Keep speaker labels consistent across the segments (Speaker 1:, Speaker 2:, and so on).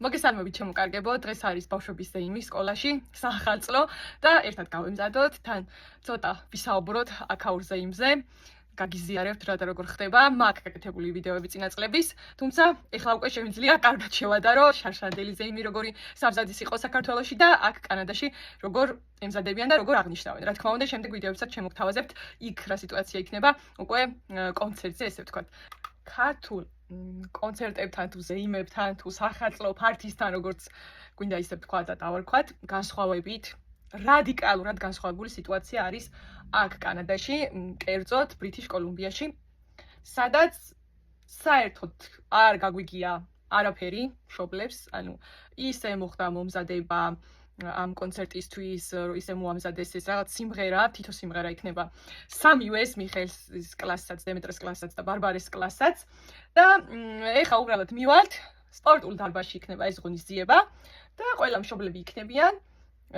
Speaker 1: მოგესალმებით ჩემო დღეს არის ბავშვების ზეიმი სკოლაში სახალწლო და ერთად გავემზადოთ თან ცოტა ვისაუბროთ აქაურ ზეიმზე გაგიზიარებთ რა და როგორ ხდება მაგ გაკეთებული ვიდეოები წინა წლების თუმცა ეხლა უკვე შემიძლია კარგად შევადარო შარშანდელი ზეიმი როგორი სამზადის იყო საქართველოში და აქ კანადაში როგორ ემზადებიან და როგორ აღნიშნავენ რა თქმა უნდა შემდეგ ვიდეოებსაც შემოგთავაზებთ იქ რა სიტუაცია იქნება უკვე კონცერტზე ესე ვთქვათ ქართულ კონცერტებთან თუ ზეიმებთან თუ სახალწლო ფართისთან როგორც გვინდა ისე ვთქვა და დავარქვათ განსხვავებით რადიკალურად განსხვავებული სიტუაცია არის აქ კანადაში კერძოდ ბრიტიშ კოლუმბიაში სადაც საერთოდ არ გაგვიგია არაფერი მშობლებს ანუ ისე მოხდა მომზადება ამ კონცერტისთვის ისე მოამზადეს ეს რაღაც სიმღერა თითო სიმღერა იქნება სამივეს მიხელის კლასსაც დემეტრეს კლასსაც და ბარბარეს კლასსაც და ეხა უბრალოდ მივალთ სპორტულ დარბაზში იქნება ეს ღონისძიება და ყველა მშობლები იქნებიან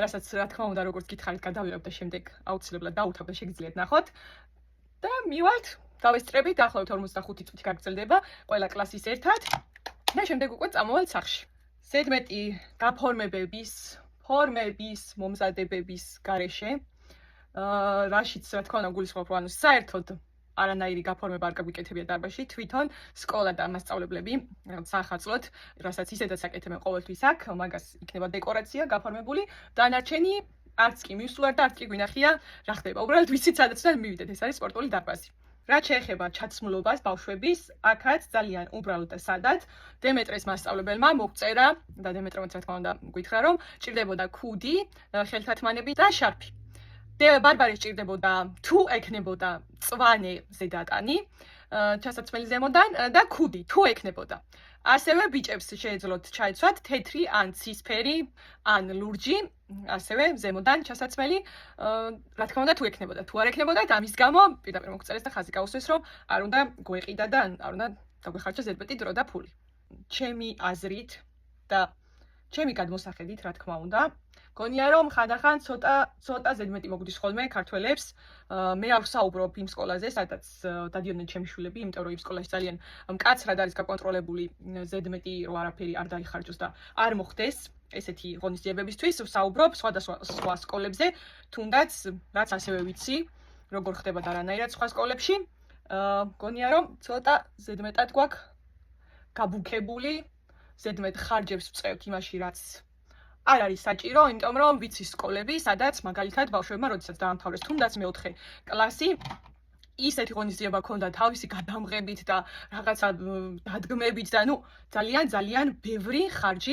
Speaker 1: რასაც რა თქმა უნდა როგორც გითხარით გადავიღებ და შემდეგ აუცილებლად დავუთავ და შეგიძლიათ ნახოთ და მივალთ დავესწრებით დაახლოებით 45 წუთი გაგრძელდება ყველა კლასის ერთად და შემდეგ უკვე წამოვალთ სახლში ზედმეტი გაფორმებების ფორმების მომზადებების გარეშე რაშიც რა თქმა უნდა გულისხმობ რომ ანუ საერთოდ არანაირი გაფორმება არ გაგვიკეთებია დარბაზში თვითონ სკოლა და მასწავლებლები სახალწლოდ რასაც ისედაც აკეთებენ ყოველთვის აქ მაგას იქნება დეკორაცია გაფორმებული დანარჩენი არც კი მივსვლარ და არც კი გვინახია რა ხდება უბრალოდ ვიცით სადაც და მივიდეთ ეს არის სპორტული დარბაზი რაც შეეხება ჩაცმულობას ბავშვების აქაც ძალიან უბრალოდ და სადად დემეტრეს მასწავლებელმა მოგწერა და დემეტრემაც რა თქმა უნდა გითხრა რომ ჭირდებოდა ქუდი ხელთათმანები და შარფი ბარბარეს ჭირდებოდა თუ ექნებოდა წვანე ზედატანი ჩასაცმელი ზემოდან და ქუდი თუ ექნებოდა ასევე ბიჭებს შეეძლოთ ჩაეცვათ თეთრი ან ცისფერი ან ლურჯი ასევე ზემოდან ჩასაცმელი რა თქმა უნდა თუ ექნებოდა თუ არ ექნებოდა ამის გამო პირდაპირ მოგწერეს და ხაზი გაუსვეს რომ არ უნდა გვეყიდა და არ უნდა დაგვეხარჯა ზედმეტი დრო და ფული ჩემი აზრით და ჩემი გადმოსახედით რა თქმა უნდა გონია რომ ხანდახან ცოტა ზედმეტი მოგვდის ხოლმე ქართველებს მე არ ვსაუბრობ იმ სკოლაზე სადაც დადიოდნენ ჩემი შვილები იმიტომ რომ იმ სკოლაში ძალიან მკაცრად არის გაკონტროლებული ზედმეტი რომ არაფერი არ დაიხარჯოს და არ მოხდეს ესეთი ღონისძიებებისთვის ვსაუბრობ სხვა სკოლებზე თუნდაც რაც ასევე ვიცი როგორ ხდება და რანაირად სხვა სკოლებში გონია რომ ცოტა ზედმეტად გვაქვს გაბუქებული ზედმეტ ხარჯებს ვწევთ იმაში რაც არ არის საჭირო, იმიტომ რომ ვიცი სკოლები, სადაც მაგალითად ბავშვებმა როდესაც დაამთავრეს თუნდაც მეოთხე კლასი ისეთი ღონისძიება ქონდა თავისი გადამღებით და რაღაცა დადგმებით და ნუ ძალიან ბევრი ხარჯი